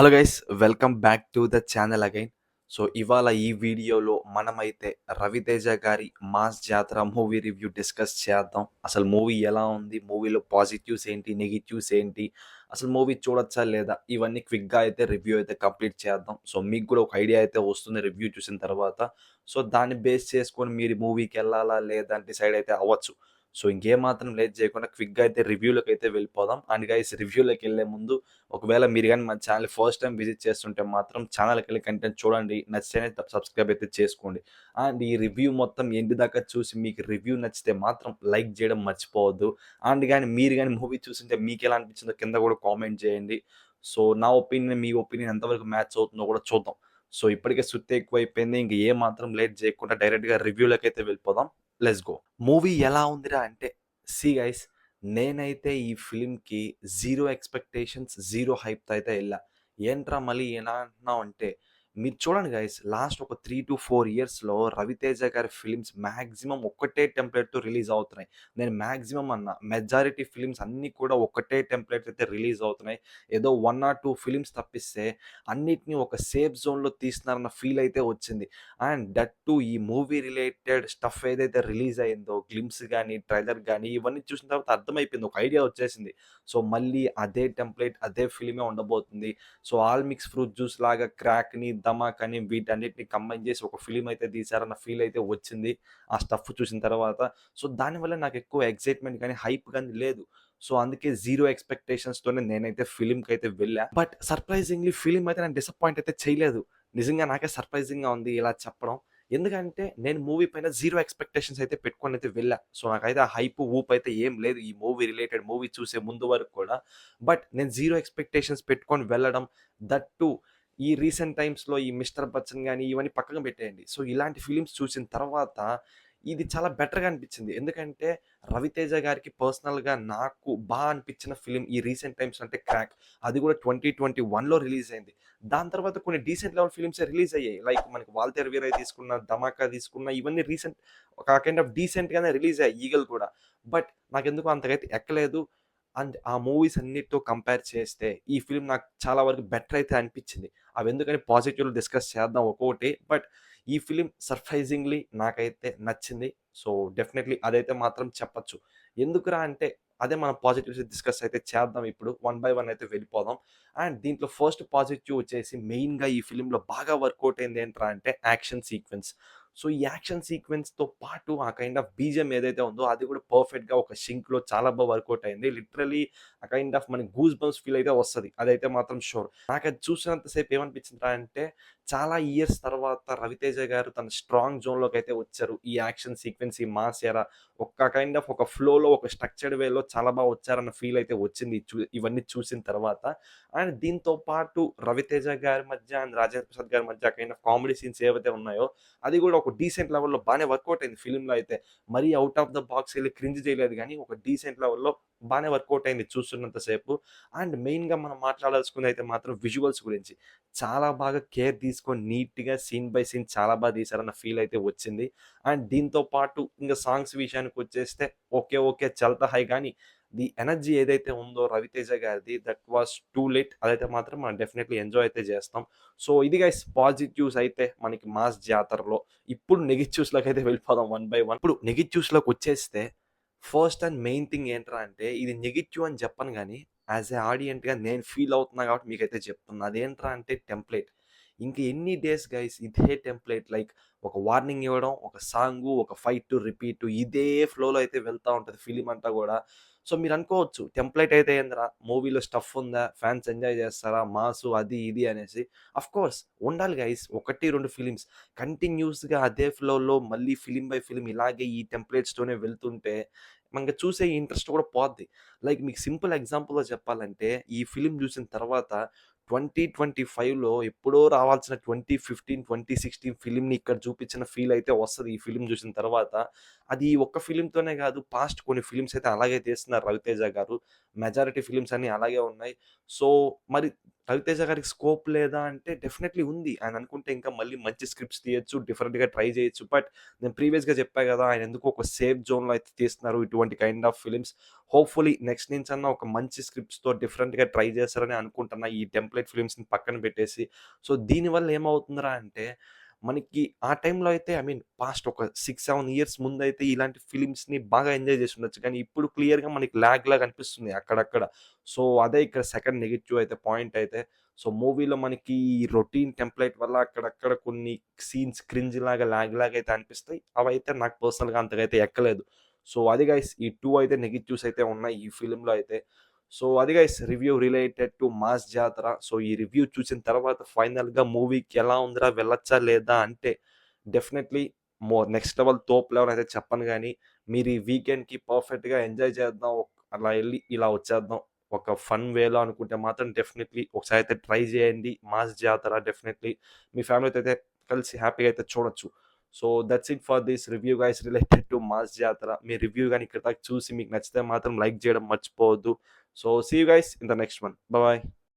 Hello guys, welcome back to the channel again. So ఇవాళ ఈ వీడియోలో మనమైతే రవితేజ గారి మాస్ జాతర మూవీ రివ్యూ డిస్కస్ చేద్దాం. అసలు మూవీ ఎలా ఉంది, మూవీలో పాజిటివ్స్ ఏంటి, నెగిటివ్స్ ఏంటి, అసలు మూవీ చూడొచ్చా లేదా, ఇవన్నీ క్విక్గా అయితే రివ్యూ అయితే కంప్లీట్ చేద్దాం. సో మీకు కూడా ఒక ఐడియా అయితే వస్తుంది రివ్యూ చూసిన తర్వాత. సో దాన్ని బేస్ చేసుకొని మీరు మూవీకి వెళ్ళాలా లేదా అని డిసైడ్ అయితే అవ్వచ్చు. సో ఇంకేమాత్రం లేట్ చేయకుండా క్విక్గా అయితే రివ్యూలోకి అయితే వెళ్ళిపోదాం. అండ్ గైస్, రివ్యూలోకి వెళ్ళే ముందు ఒకవేళ మీరు గాని మన ఛానల్ ఫస్ట్ టైమ్ విజిట్ చేస్తుంటే మాత్రం ఛానల్‌కెళ్ళి కంటెంట్ చూడండి. నచ్చితేనే సబ్స్క్రైబ్ అయితే చేసుకోండి. అండ్ ఈ రివ్యూ మొత్తం ఎండ్ దాకా చూసి మీకు రివ్యూ నచ్చితే మాత్రం లైక్ చేయడం మర్చిపోవద్దు. అండ్ గాని మీరు గాని మూవీ చూసుంటే మీకెలా అనిపించిందో కింద కూడా కామెంట్ చేయండి. సో నా ఒపీనియన్, మీ ఒపీనియన్ ఎంతవరకు మ్యాచ్ అవుతుందో కూడా చూద్దాం. సో ఇప్పటికే సుత్తి ఎక్కువైపోయింది. ఇంక ఏ మాత్రం లేట్ చేయకుండా డైరెక్ట్‌గా రివ్యూలోకైతే వెళ్ళిపోదాం. Let's go. మూవీ ఎలా ఉందిరా అంటే, సీ గైస్, నేనైతే ఈ ఫిల్మ్‌కి జీరో ఎక్స్‌పెక్టేషన్స్, జీరో హైప్‌తో అయితే ఎళ్ళా. ఏంట్రా మళ్ళీ ఇలా అంటున్నావు అంటే, మీరు చూడండి గైస్, లాస్ట్ ఒక 3-4 ఇయర్స్‌లో రవితేజ గారి ఫిల్మ్స్ మాక్సిమం ఒక్కటే టెంప్లేట్‌తో రిలీజ్ అవుతున్నాయి. నేను మాక్సిమం అన్నా. మెజారిటీ ఫిల్మ్స్ అన్నీ కూడా ఒకటే టెంప్లేట్ అయితే రిలీజ్ అవుతున్నాయి. ఏదో 1 ఆర్ 2 ఫిల్మ్స్ తప్పిస్తే అన్నిటిని ఒక సేఫ్ జోన్‌లో తీస్తున్నారన్న ఫీల్ అయితే వచ్చింది. అండ్ దట్ టూ ఈ మూవీ రిలేటెడ్ స్టఫ్ ఏదైతే రిలీజ్ అయిందో, గ్లింప్స్ గాని, ట్రైలర్ గాని, ఇవన్నీ చూసిన తర్వాత అర్థమైపోయింది. ఒక ఐడియా వచ్చేసింది. సో మళ్ళీ అదే టెంప్లేట్, అదే ఫిల్మే ఉండబోతుంది. So all mix fruit juice లాగా 'క్రాక్‌ని', 'ధమాక్' అని వీటన్నిటిని కంబైన్ చేసి ఒక ఫిల్మ్ అయితే తీశారన్న ఫీల్ అయితే వచ్చింది. ఆ స్టఫ్ చూసిన తర్వాత. సో దానివల్ల నాకు ఎక్కువ ఎక్సైట్‌మెంట్ గాని, హైప్ గాని లేదు. సో అందుకే జీరో ఎక్స్‌పెక్టేషన్స్‌తోనే నేనైతే ఫిల్మ్‌కైతే వెళ్ళా. బట్ సర్ప్రైజింగ్‌లీ ఫిల్మ్ అయితే నన్ను డిసప్పాయింట్ అయితే చేయలేదు. నిజంగా నాకే సర్ప్రైజింగ్‌గా ఉంది ఇలా చెప్పడం. ఎందుకంటే నేను మూవీ పైన జీరో ఎక్స్‌పెక్టేషన్స్ అయితే పెట్టుకొనైతే వెళ్ళా. సో నాకైతే ఆ హైప్, ఊప్ అయితే ఏం లేదు ఈ మూవీ రిలేటెడ్, మూవీ చూసే ముందు వరకు కూడా. బట్ నేను జీరో ఎక్స్‌పెక్టేషన్స్ పెట్టుకొని వెళ్ళడం, దట్ టూ ఈ రీసెంట్ టైమ్స్‌లో ఈ 'మిస్టర్ బచ్చన్' గాని ఇవన్నీ పక్కన పెట్టేయండి. సో ఇలాంటి ఫిల్మ్స్ చూసిన తర్వాత ఇది చాలా బెటర్‌గా అనిపించింది. ఎందుకంటే రవితేజ గారికి పర్సనల్‌గా నాకు అనిపించిన ఫిల్మ్ ఈ రీసెంట్ టైమ్స్ అంటే 'క్రాక్'. అది కూడా 2021లో రిలీజ్ అయింది. దాని తర్వాత కొన్ని డీసెంట్ లెవెల్ ఫిల్మ్సే రిలీజ్ అయ్యాయి. లైక్ మనకి 'వాల్తేరు వీరయ్య' తీసుకున్న, 'ధమాకా' తీసుకున్న, ఇవన్నీ రీసెంట్ ఒక కైండ్ ఆఫ్ డీసెంట్‌గానే రిలీజ్ అయ్యాయి 'ఈగల్' కూడా. బట్ నాకెందుకో అంతగా అయితే ఎక్కలేదు. అండ్ ఆ మూవీస్ అన్నిటితో కంపేర్ చేస్తే ఈ ఫిల్మ్ నాకు చాలా వరకు బెటర్ అయితే అనిపించింది. అవెందుకని పాజిటివ్‌లు డిస్కస్ చేద్దాం ఒక్కొక్కటి. బట్ ఈ ఫిల్మ్ సర్ప్రైజింగ్‌లీ నాకైతే నచ్చింది. సో డెఫినైట్‌లీ అదైతే మాత్రం చెప్పొచ్చు. ఎందుకురా అంటే, అదే మనం పాజిటివ్స్ డిస్కస్ అయితే చేద్దాం ఇప్పుడు. వన్ బై వన్ అయితే వెళ్ళిపోదాం. అండ్ దీంట్లో ఫస్ట్ పాజిటివ్ వచ్చేసి, మెయిన్‌గా ఈ ఫిల్మ్‌లో బాగా వర్కౌట్ అయింది ఏంట్రా అంటే యాక్షన్ సీక్వెన్స్. సో ఈ యాక్షన్ సీక్వెన్స్‌తో పాటు ఆ కైండ్ ఆఫ్ బీజీఎం ఏదైతే ఉందో అది కూడా పర్ఫెక్ట్‌గా ఒక సింక్‌లో చాలా వర్కౌట్ అయింది. లిటరల్లీ ఆ కైండ్ ఆఫ్ మనకి గూస్ బంప్స్ ఫీల్ అయితే వస్తది. అదైతే మాత్రం షూర్. నాకది చూసినంత సేపు ఏమనిపించిందిరా అంటే, చాలా ఇయర్స్ తర్వాత రవితేజ గారు తన స్ట్రాంగ్ జోన్‌లోకైతే వచ్చారు. ఈ యాక్షన్ సీక్వెన్స్, ఈ మాస్ ఎరా ఒక కైండ్ ఆఫ్ ఒక ఫ్లోలో, ఒక స్ట్రక్చర్డ్ వేలో చాలా వచ్చారన్న ఫీల్ అయితే వచ్చింది. ఇవన్నీ చూసిన తర్వాత. అండ్ దీంతో పాటు రవితేజ గారి మధ్య అండ్ రాజేంద్ర ప్రసాద్ గారి మధ్య కైండ్ ఆఫ్ కామెడీ సీన్స్ ఏవైతే ఉన్నాయో, అది కూడా ఒక డీసెంట్ లెవెల్‌లో బానే వర్కౌట్ అయింది ఫిల్మ్‌లో అయితే. మరీ ఔట్ ఆఫ్ ద బాక్స్ ఎళ్లి క్రింజ్ చేయలేదు గానీ, ఒక డీసెంట్ లెవెల్‌లో బానే వర్కౌట్ అయింది చూస్తున్నంత సేపు. అండ్ మెయిన్‌గా మనం మాట్లాడాల్సుకుందైతే మాత్రం విజువల్స్ గురించి. చాలా బాగా కేర్ తీసుకొని నీట్‌గా సీన్ బై సీన్ చాలా తీశారన్న ఫీల్ అయితే వచ్చింది. అండ్ దీంతో పాటు ఇంక సాంగ్స్ విషయానికొచ్చేస్తే ఓకే. ఓకే. 'చల్తా హై' గానీ, ది ఎనర్జీ ఏదైతే ఉందో రవితేజ గారిది, దట్ వాస్ టూ లేట్. అదైతే మాత్రం మనం డెఫినైట్‌లీ ఎంజాయ్ అయితే చేస్తాం. సో ఇది గైస్ పాజిటివ్స్ అయితే మనకి మాస్ జాతరలో. ఇప్పుడు నెగెటివ్స్‌లోకైతే వెళ్ళిపోదాం వన్ బై వన్. ఇప్పుడు నెగెటివ్స్‌లోకొచ్చేస్తే, ఫస్ట్ అండ్ మెయిన్ థింగ్ ఏంట్రా అంటే, ఇది నెగెటివ్ అని చెప్పను గానీ, యాస్ ఎ ఆడియన్స్‌గా నేను ఫీల్ అవుతున్నా కాబట్టి మీకైతే చెప్తున్నా. అదేంట్రా అంటే టెంప్లేట్. ఇంక ఎన్ని డేస్ గైస్ ఇదే టెంప్లేట్, లైక్ ఒక వార్నింగ్ ఇవ్వడం, ఒక సాంగు, ఒక ఫైట్ రిపీట్, ఇదే ఫ్లోలో అయితే వెళ్తా ఉంటది ఫిల్మ్ అంతా గూడా. సో మీరనుకోవచ్చు, టెంప్లేట్ అయితే ఏందిరా, మూవీలో స్టఫ్ ఉందా, ఫ్యాన్స్ ఎంజాయ్ చేస్తారా, మాసు అది ఇది అనేసి. ఆఫ్‌కోర్స్ ఉండాలి గైస్. 1, 2 ఫిల్మ్స్ కంటిన్యూయస్‌గా అదే ఫ్లోలో మళ్ళీ ఫిల్మ్ బై ఫిల్మ్ ఇలాగే ఈ టెంప్లేట్స్‌తోనే వెళ్తుంటే మనకి చూసే ఇంట్రెస్ట్ కూడా పోద్ది. లైక్ మీకు సింపుల్ ఎగ్జాంపుల్‌లో చెప్పాలంటే, ఈ ఫిల్మ్ చూసిన తర్వాత 2025లో ఎప్పుడో రావాల్సిన 2015, 2016 ఫిల్మ్‌ని ఇక్కడ చూపించిన ఫీల్ అయితే వస్తది ఈ ఫిల్మ్ చూసిన తర్వాత. అది ఒక్క ఫిల్మ్‌తోనే కాదు, పాస్ట్ కొన్ని ఫిల్మ్స్ అయితే అలాగే తీస్తున్నారు రవితేజ గారు. మెజారిటీ ఫిల్మ్స్ అన్నీ అలాగే ఉన్నాయి. సో మరి రవితేజ గారికి స్కోప్ లేదా అంటే డెఫినెట్‌లీ ఉంది. ఆయన అనుకుంటే ఇంకా మళ్ళీ మంచి స్క్రిప్ట్స్ తీయొచ్చు, డిఫరెంట్‌గా ట్రై చేయొచ్చు. బట్ నేను ప్రీవియస్‌గా చెప్పా గదా! ఆయన ఎందుకో ఒక సేఫ్ జోన్‌లో అయితే తీస్తున్నారు ఇటువంటి kind of films. Hopefully next నుంచన్నా ఒక మంచి స్క్రిప్ట్స్‌తో డిఫరెంట్‌గా ట్రై చేస్తారని అనుకుంటున్నా. ఈ టెంప్లేట్ ఫిల్మ్స్‌ని పక్కన పెట్టేసి. సో, దీనివల్ల ఏమవుతుందిరా అంటే మనకి ఆ టైంలో అయితే ఐ మీన్ పాస్ట్ ఒక 6, 7 ఇయర్స్ ముందైతే ఇలాంటి ఫిల్మ్స్‌ని బాగా ఎంజాయ్ చేసుండొచ్చు. కానీ ఇప్పుడు క్లియర్‌గా మనకి లాగ్‌లాగా అనిపిస్తుంది అక్కడక్కడ. సో, అదే ఇక్కడ సెకండ్ నెగెటివ్ అయితే పాయింట్ అయితే. సో, మూవీలో మనకి ఈ రొటీన్ టెంప్లేట్ వల్ల అక్కడక్కడ కొన్ని సీన్స్ క్రింజ్‌లాగా లాగ్‌లాగా అయితే అనిపిస్తాయి. అవైతే నాకు పర్సనల్‌గా అంతగా అయితే ఎక్కలేదు. సో, అది గైస్ ఈ 2 అయితే నెగెటివ్స్ అయితే ఉన్నాయి ఈ ఫిల్మ్‌లో అయితే. సో, అది guys review related to 'mass జాతర'. సో, ఈ రివ్యూ చూసిన తర్వాత ఫైనల్‌గా మూవీకి ఎలా ఉందిరా వెళ్ళొచ్చా లేదా అంటే డెఫినైట్‌లీ నెక్స్ట్ లెవెల్ తోపు లెవెల్ అయితే చెప్పను గానీ, మీరు ఈ వీకెండ్‌కి పర్ఫెక్ట్‌గా ఎంజాయ్ చేద్దాం. అలా ఎళ్లి ఇలా వచ్చేద్దాం. ఒక ఫన్ వేలో అనుకుంటే మాత్రం డెఫినైట్‌లీ ఒకసారి అయితే ట్రై చేయండి. 'మాస్ జాతర' డెఫినైట్‌లీ మీ ఫ్యామిలీతో అయితే కలిసి హ్యాపీగా అయితే చూడొచ్చు. So, that's it for this review guys related to 'mass జాతర'. మీ రివ్యూ గాని ఇక్కడి దాకా చూసి మీకు నచ్చితే మాత్రం లైక్ చేయడం మర్చిపోవద్దు. So, see you guys in the next one. Bye.